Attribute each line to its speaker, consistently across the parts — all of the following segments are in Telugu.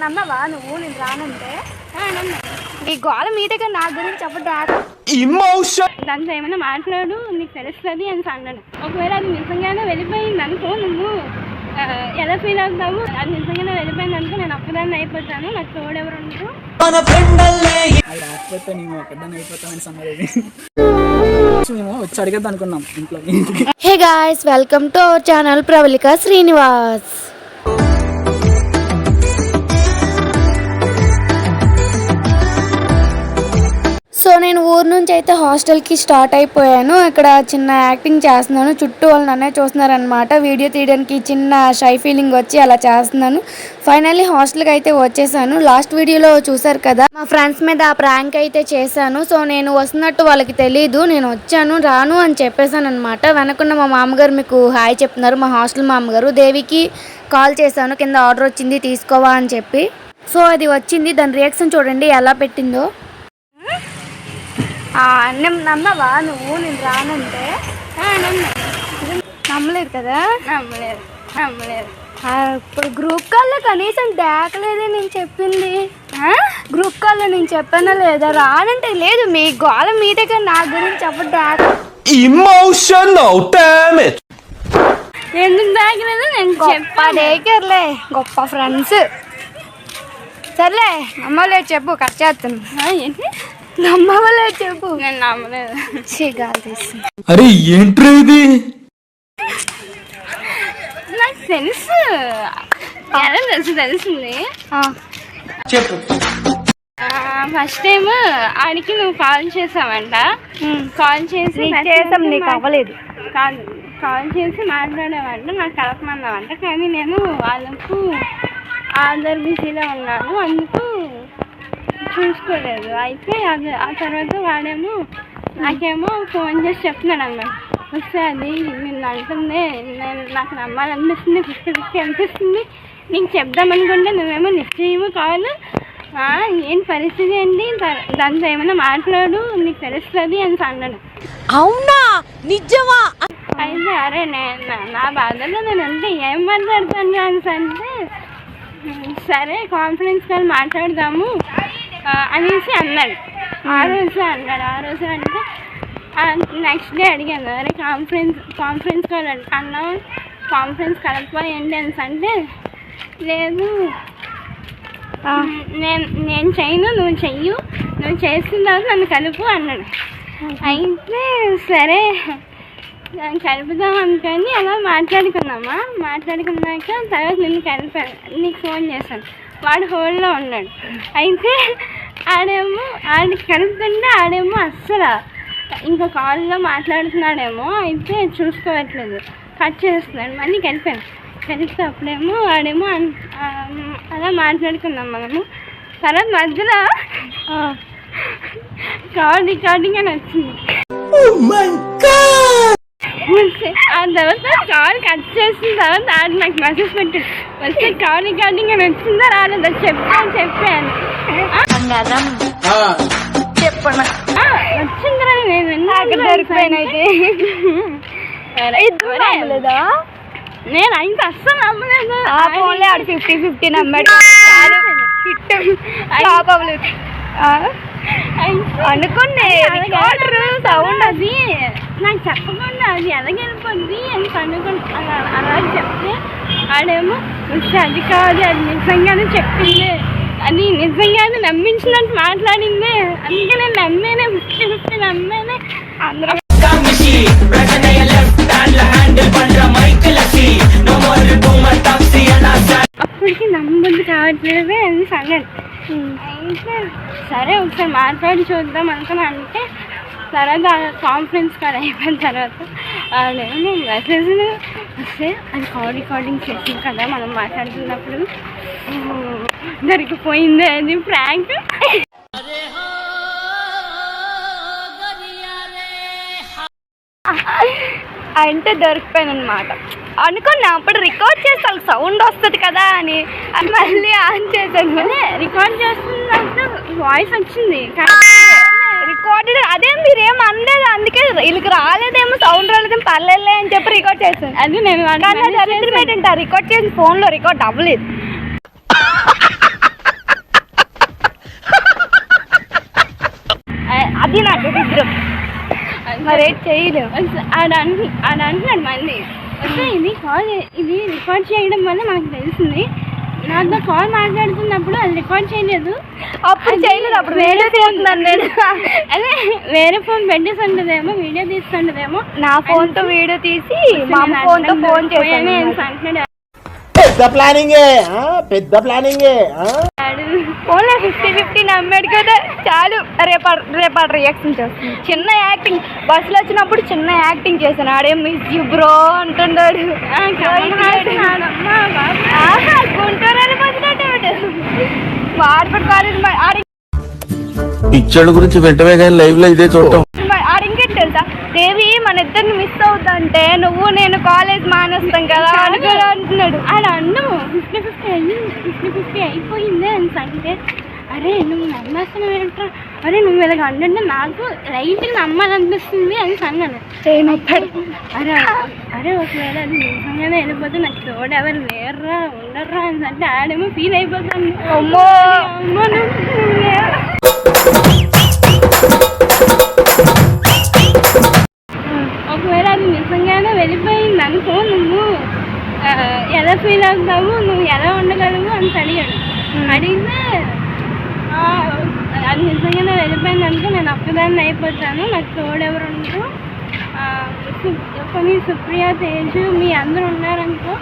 Speaker 1: నమ్మవా నువ్వు నేను రానంటే? ఈ గోళ మీ దగ్గర నా గురించి చెప్పడం దాంతో ఏమైనా మాట్లాడు, నీకు తెలుస్తుంది అని అన్నాడు. ఒకవేళ అది నిజంగానే వెళ్ళిపోయింది అనుకో, నువ్వు ఎలా ఫీల్ అవుతావు? అది నిజంగానే వెళ్ళిపోయింది అనుకో, నేను ఒక్కదాన్ని అయిపోతాను, నాకు తోడెవరు ఉండరు.
Speaker 2: Hey guys, welcome to our channel Pravalika Srinivas. So నేను ఊరు నుంచి అయితే హాస్టల్కి స్టార్ట్ అయిపోయాను. ఇక్కడ చిన్న యాక్టింగ్ చేస్తున్నాను, చుట్టూ వాళ్ళు నన్నే చూస్తున్నారనమాట. వీడియో తీయడానికి చిన్న షై ఫీలింగ్ వచ్చి అలా చేస్తున్నాను. ఫైనల్లీ హాస్టల్కి అయితే వచ్చేసాను. లాస్ట్ వీడియోలో చూసారు కదా, మా ఫ్రెండ్స్ మీద ఆ ప్రాంక్ అయితే చేశాను. సో నేను వస్తున్నట్టు వాళ్ళకి తెలీదు, నేను వచ్చాను రాను అని చెప్పేశాను అనమాట. వెనకున్న మా మామగారు మీకు హాయ్ చెప్తున్నారు, మా హాస్టల్ మామగారు. దేవికి కాల్ చేశాను, కింద ఆర్డర్ వచ్చింది తీసుకోవా అని చెప్పి. సో అది వచ్చింది, దాని రియాక్షన్ చూడండి ఎలా పెట్టిందో.
Speaker 1: నమ్మవా నువ్వు నేను రానంటే?
Speaker 2: నమ్మలేదు కదా?
Speaker 1: నమ్మలేదు.
Speaker 2: ఇప్పుడు గ్రూప్ కాల్లో కనీసం దాకలేదే నేను చెప్పింది. గ్రూప్ కాల్లో నేను చెప్పానా లేదా? రానంటే లేదు, మీ గోళ మీ దగ్గర నా గురించి చెప్పడం
Speaker 3: emotional damage.
Speaker 1: ఎందుకు దాకలేదు? నేను
Speaker 2: చెప్పాలేకర్లే, గొప్ప ఫ్రెండ్స్. సర్లే నమ్మలేదు చెప్పు, కట్ చేస్తాను.
Speaker 1: ఏంటి
Speaker 2: నమ్మలేదు చెప్పు.
Speaker 1: నేను నమ్మలేదు.
Speaker 2: గాలి తీసి
Speaker 3: అరే ఏంట్రా ఇది?
Speaker 1: నాకు తెలుసు, ఎలా తెలిసింది
Speaker 3: చెప్పు.
Speaker 1: ఫస్ట్ టైం ఆడికి నువ్వు కాల్ చేసావంట. కాల్ చేసి
Speaker 2: చేసాం, నీకు అవ్వలేదు.
Speaker 1: కాల్ చేసి మాట్లాడేవంట, నాకు కలపమన్నావంట. కానీ నేను వాళ్ళకు ఆధార్ బిజీలో ఉన్నాను, అందుకు చూసుకోలేదు. అయితే అది ఆ తర్వాత వాడేమో నాకేమో ఫోన్ చేసి చెప్తున్నాడు అన్నమాట, వస్తే అది నేను అంటుంది, నేను నాకు నమ్మాలనిపిస్తుంది, 50-50 అనిపిస్తుంది, నీకు చెప్దామనుకుంటే నువ్వేమో లిఫ్ట్ చేయము కావాలి, ఏం పరిస్థితి ఏంటి, దాంతో ఏమైనా మాట్లాడు, నీకు తెలుస్తుంది అని అన్నాడు.
Speaker 2: అవునా నిజమా?
Speaker 1: అయితే అరే నా బాధలో నేను అంటే ఏం మాట్లాడతాను అని అంటే, సరే కాన్ఫరెన్స్ కాల్ మాట్లాడదాము అనేసి అన్నాడు. ఆ రోజు అంటే నెక్స్ట్ డే అడిగాను, అరే కాన్ఫరెన్స్ కాల్ అన్నావు, కాన్ఫరెన్స్ కలపండి అని అంటే, లేదు నేను చేయను, నువ్వు చెయ్యు, నువ్వు చేసిన తర్వాత నన్ను కలుపు అన్నాడు. అయితే సరే కలుపుదాం అనుకొని అలా మాట్లాడుకున్నాక తర్వాత నిన్ను కలిపాను, నీకు ఫోన్ చేశాను. వాడు హోల్డ్లో ఉన్నాడు. అయితే ఆడికి కలుపుతుంటే ఆడేమో అస్సలు ఇంకో కాల్లో మాట్లాడుతున్నాడేమో, అయితే చూసుకోవట్లేదు, కట్ చేస్తున్నాడు. మళ్ళీ కలిపితే అప్పుడేమో ఆడేమో అలా మాట్లాడుకున్నాం మనము. తర్వాత మధ్యలో కాల్ రికార్డింగ్ అని వచ్చింది. ఆ తర్వాత కాల్ కట్ చేసిన తర్వాత ఆడు నాకు మెసేజ్ పెట్టాడు, వస్తే కాల్ రికార్డింగ్ అని వచ్చిందా రాలేదా చెప్పాను. వచ్చిందిరా, నేను
Speaker 2: దొరికిపోయినైతే
Speaker 1: నేను అయితే అస్సలు నమ్మలేదు.
Speaker 2: 50-50 నమ్మాడు అనుకునే
Speaker 1: సౌండ్ అది నాకు చెప్పకుండా అది ఎలాగెళ్ళిపోద్ది అని అనుకుంటా. అలా చెప్తే ఆడేమో అది కాదు, అది నిజంగానే చెప్పింది, అది నిజంగానే నమ్మించినట్టు మాట్లాడింది, అందుకే నేను నమ్మేనే 50-50 నమ్మేనే. అందరూ అప్పటికి నమ్మబుద్ధి కావట్లేదు అని సంగతి. అయితే సరే ఒకసారి మాట్లాడి చూద్దాం అనుకున్నా. అంటే తర్వాత కాన్ఫరెన్స్ కాల్ అయిపోయిన తర్వాత నేను మెసేజ్లు వస్తే అది కాల్ రికార్డింగ్ చేసింది కదా మనం మాట్లాడుతున్నప్పుడు, దొరికిపోయింది అది ప్రాంక్
Speaker 2: అంటే దొరికిపోయాను అనమాట. అనుకున్నా అప్పుడు రికార్డ్ చేస్తే సౌండ్ వస్తుంది కదా అని మళ్ళీ ఆన్ చేశాను.
Speaker 1: రికార్డ్ చేస్తున్నప్పుడు వాయిస్ వచ్చింది,
Speaker 2: రికార్డెడ్ అదే మీరేం అనలేదు, అందుకే వీళ్ళకి రాలేదేమో, సౌండ్ రాలేదేమో, పర్లేదులే అని చెప్పి రికార్డ్ చేశాను.
Speaker 1: అది నేను
Speaker 2: రికార్డ్ చేసిన ఫోన్లో రికార్డ్ అవ్వలేదు. మరి చేయలేవు.
Speaker 1: ఆడ అంటున్నాడు మళ్ళీ వస్తే ఇది రికార్డ్ చేయడం వల్ల మనకు తెలిసింది. నాతో కాల్ మాట్లాడుతున్నప్పుడు అది రికార్డ్ చేయలేదు,
Speaker 2: అప్పుడు చేయలేదు, అప్పుడు వీడియో తీస్తున్నాను నేను.
Speaker 1: అదే వేరే ఫోన్ పెట్టేసి ఉంటుందేమో, వీడియో తీస్తుండదేమో.
Speaker 2: నా ఫోన్తో వీడియో తీసి మా ఫోన్తో ఫోన్ చేశాను
Speaker 1: అంటున్నాడు.
Speaker 4: పెద్ద ప్లానింగే.
Speaker 2: ఫోన్లో 50-50 నమ్మాడు కదా, చాలు. రేపాడు రియాక్షన్ చేస్తాను. చిన్న యాక్టింగ్, బస్సులో వచ్చినప్పుడు చిన్న యాక్టింగ్ చేశాను. ఆడే మిస్ యూ బ్రో అంటున్నాడు. గుంటూరు వెళ్ళిపోతున్నట్టు వాడపడి కాలేజ్
Speaker 3: పిచ్చోళ్ళ గురించి వెంటనే కానీ లైవ్ లో ఇదే చూడటం.
Speaker 2: ఇంకేంటి తెలుసా, దేవి మన ఇద్దరిని మిస్ అవుతుంటే నువ్వు నేను కాలేజ్ మానేస్తాం కదా అనుకోగా అంటున్నాడు.
Speaker 1: ఆడ అన్నం 50-50 అయిపోయింది అని అంటే, అరే నువ్వు నమ్మేస్తున్నావు ఏంట్రా, అరే నువ్వు ఇలాగ అంటే నాకు రైట్గా నమ్మాలనిపిస్తుంది అని అన్నాను. అరే ఒకవేళ అది నిజంగానే వెళ్ళిపోతే నాకు తోడు ఎవరు లేర్రా ఉండర్రా అని అంటే ఆడేమో ఫీల్ అయిపోతాను.
Speaker 2: అమ్మో
Speaker 1: నువ్వు లేరా. ఒకవేళ అది నిజంగానే వెళ్ళిపోయింది అనుకో, నువ్వు ఎలా ఫీల్ అవుతావు, నువ్వు ఎలా ఉండగలవు అని అడిగాడు. అడిగితే అది నిజంగానే వెళ్ళిపోయింది అనుకో నేను ఒక్కదాన్ని అయిపోతాను, నాకు తోడెవరు ఉండరు, కొన్ని సుప్రియ తేజు మీ అందరూ ఉన్నారనుకో,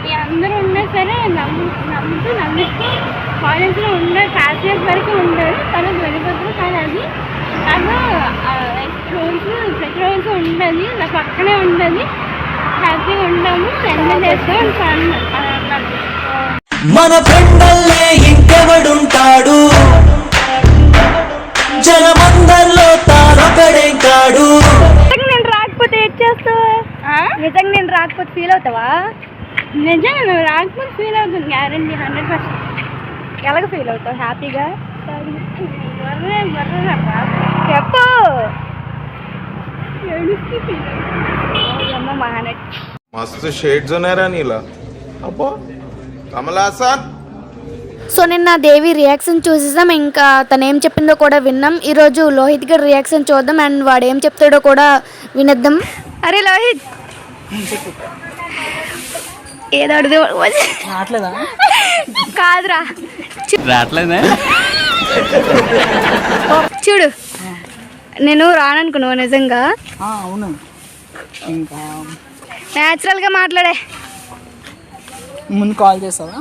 Speaker 1: మీ అందరూ ఉన్నా సరే నమ్ముతూ కాలేజీలో క్లాస్ ఇయర్స్ వరకు ఉండరు, తర్వాత వెళ్ళిపోతారు. కానీ అది నాకు ప్రతిరోజు ఉంటుంది, నా పక్కనే ఉంటుంది, హ్యాపీగా ఉంటాము, ఎంజాయ్ చేస్తాం అన్నాను.
Speaker 5: మన ఫ్రెండల్లే ఇంకెవడుంటాడు, జనమందరిలో తానొకడే కాడు.
Speaker 2: నేను రాకపోతే ఏం చేస్తావా? నిజంగా నేను రాకపోతే ఫీల్ అవుతావా?
Speaker 1: నిజంగా నువ్వు రాకపోతే ఫీల్ అవుతుంది, గ్యారంటీ 100%.
Speaker 2: ఎలాగ ఫీల్ అవుతావు? హ్యాపీగా
Speaker 1: చెప్పు.
Speaker 6: मस्त शेड्स ఉన్నారా నీలా అబ్బో కమల్ హాసన్.
Speaker 2: సో నిన్న దేవి రియాక్షన్ చూసేసాం, ఇంకా తను ఏం చెప్పిందో కూడా విన్నాం. ఈరోజు లోహిత్ గారి రియాక్షన్ చూద్దాం అండ్ వాడు ఏం చెప్తాడో కూడా వినేద్దాం. అరే లోహిత్, ఏదో అడుగు కాదురా, చూడు నేను రాననుకున్నావు నిజంగా.
Speaker 4: అవును, ఇంకా
Speaker 2: న్యాచురల్గా మాట్లాడే
Speaker 4: ముందు కాల్ చేస్తావా?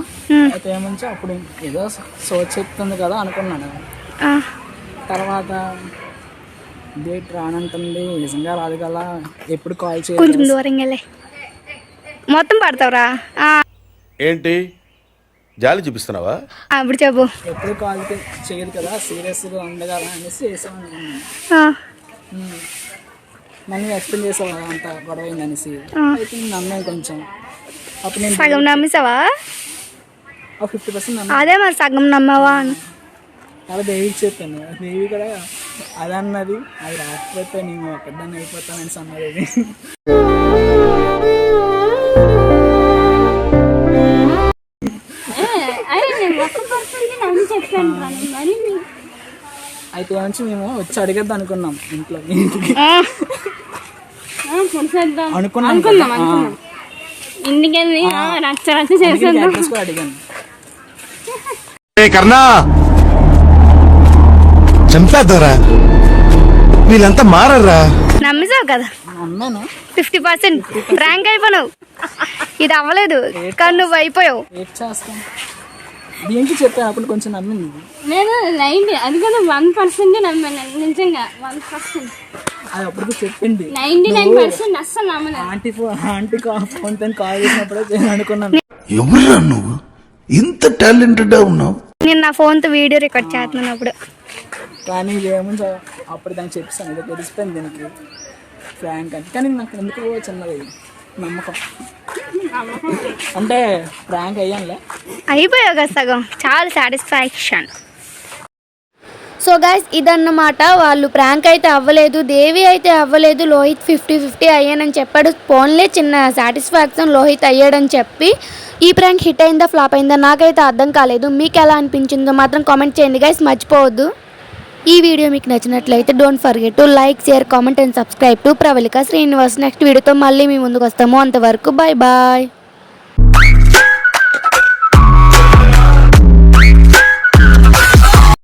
Speaker 4: అయితే ఏమంచి అప్పుడు ఏదో సోచ్ చెప్తుంది కదా అనుకున్నాను. తర్వాత డేట్ రానంటుంది, నిజంగా రాదు కదా, ఎప్పుడు కాల్ చేయాలి,
Speaker 2: కొంచెం దూరంగా వెళ్ళే మొత్తం పడతావురా.
Speaker 6: ఏంటి జాలి చూపిస్తున్నావా?
Speaker 2: అప్పుడు చెప్పు.
Speaker 4: ఎప్పుడు కాల్ చేయదు కదా, సీరియస్గా ఉండగా అనేసి చేసాను. మళ్ళీ ఎక్స్ప్లెయిన్ చేసావా అంత గొడవ అయిందనేసి. అయితే నమ్మాను కొంచెం. అప్పుడు నేను
Speaker 2: సగం నమ్మేసావా?
Speaker 4: 50% నమ్మా.
Speaker 2: అదే మరి సగం నమ్మావా అని
Speaker 4: అలా దేవికి చెప్పాను. దేవి కూడా అది అన్నది, అది రాకపోతే నేను పెద్దాన్ని అయిపోతానని అన్నది. అయితే నుంచి మేము వచ్చి అడిగేద్దాం అనుకున్నాం ఇంట్లో, అనుకున్నాం
Speaker 1: ఇంటికి వెళ్ళి రచ్చ చేసేద్దాం.
Speaker 4: అడిగాను.
Speaker 6: కర్ణా చంపేద్దారా, వీళ్ళంతా మారరా.
Speaker 2: నమ్మేసావు కదా,
Speaker 4: అన్నాను
Speaker 2: 50% ర్యాంక్ అయిపోయావు. ఇది అవ్వలేదు కానీ నువ్వు అయిపోయావు.
Speaker 4: ఏం చేస్తాం, దీనికి చెప్పాను అప్పుడు కొంచెం నమ్మింది.
Speaker 1: నేను 90, అది కూడా 1% నమ్మాను నిజంగా. 1%
Speaker 4: అది అప్పుడు చెప్పింది.
Speaker 1: 99% అస్సలు నమ్మలేదు.
Speaker 4: ఆంటీ ఫోన్ కాల్ చేసినప్పుడే అనుకున్నాను,
Speaker 7: ఎవరురా నువ్వు ఇంత టాలెంటెడ్ ఉన్నావు.
Speaker 2: నేను నా ఫోన్తో వీడియో రికార్డ్ చేస్తున్నాను అప్పుడు.
Speaker 4: కానీ ఏముంది అప్పుడు దానికి చెప్పిస్తాను, ఇదో తెలిసిపోయింది దీనికి ఫ్రాంక్ అని. కానీ నాకు ఎందుకు చిన్నది నమ్మకం, అంటే ఫ్రాంక్ అయ్యానులే.
Speaker 2: అయిపోయావు కదా సగం, చాలా సాటిస్ఫాక్షన్. సో గైస్ ఇదన్నమాట, వాళ్ళు ప్రాంక్ అయితే అవ్వలేదు, దేవి అయితే అవ్వలేదు, లోహిత్ 50-50 అయ్యానని చెప్పాడు. ఫోన్లే చిన్న సాటిస్ఫాక్షన్ లోహిత్ అయ్యాడని చెప్పి. ఈ ప్రాంక్ హిట్ అయిందా ఫ్లాప్ అయిందా నాకైతే అర్థం కాలేదు. మీకు ఎలా అనిపించిందో మాత్రం కామెంట్ చేయండి గైస్, మర్చిపోవద్దు. ఈ వీడియో మీకు నచ్చినట్లయితే don't forget to like, share, comment and subscribe to Pravalika Srinivas. Next వీడియోతో మళ్ళీ మీ ముందుకు వస్తాము. అంతవరకు బాయ్ బాయ్.